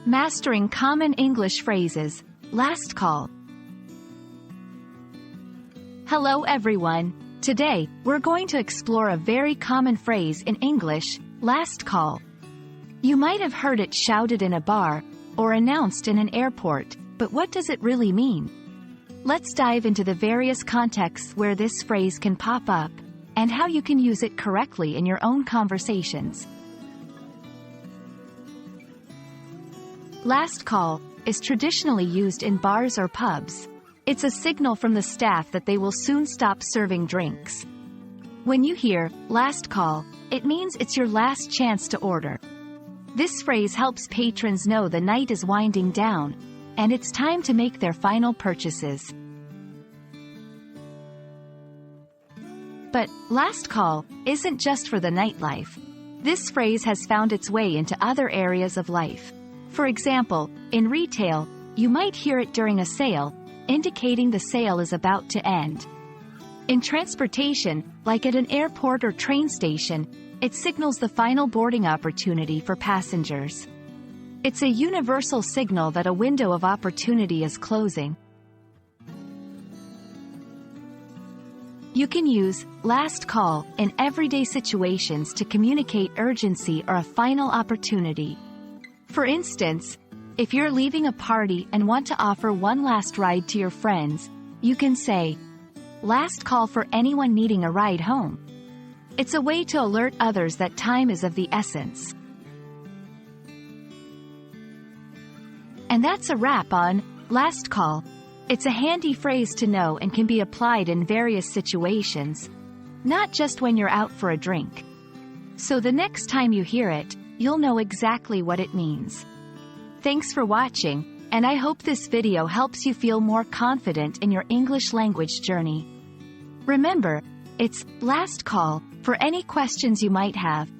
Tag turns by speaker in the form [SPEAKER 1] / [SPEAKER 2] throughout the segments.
[SPEAKER 1] Mastering Common English Phrases, Last Call. Hello everyone. Today, we're going to explore a very common phrase in English, last call. You might have heard it shouted in a bar, or announced in an airport, but what does it really mean? Let's dive into the various contexts where this phrase can pop up, and how you can use it correctly in your own conversations. Last call is traditionally used in bars or pubs. It's a signal from the staff that they will soon stop serving drinks. When you hear last call, it means it's your last chance to order. This phrase helps patrons know the night is winding down, and it's time to make their final purchases. But last call isn't just for the nightlife. This phrase has found its way into other areas of life. For example, in retail, you might hear it during a sale, indicating the sale is about to end. In transportation, like at an airport or train station, it signals the final boarding opportunity for passengers. It's a universal signal that a window of opportunity is closing. You can use last call in everyday situations to communicate urgency or a final opportunity. For instance, if you're leaving a party and want to offer one last ride to your friends, you can say, last call for anyone needing a ride home. It's a way to alert others that time is of the essence. And that's a wrap on last call. It's a handy phrase to know and can be applied in various situations, not just when you're out for a drink. So the next time you hear it, you'll know exactly what it means. Thanks for watching, and I hope this video helps you feel more confident in your English language journey. Remember, it's last call for any questions you might have,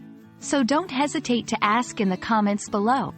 [SPEAKER 1] so don't hesitate to ask in the comments below.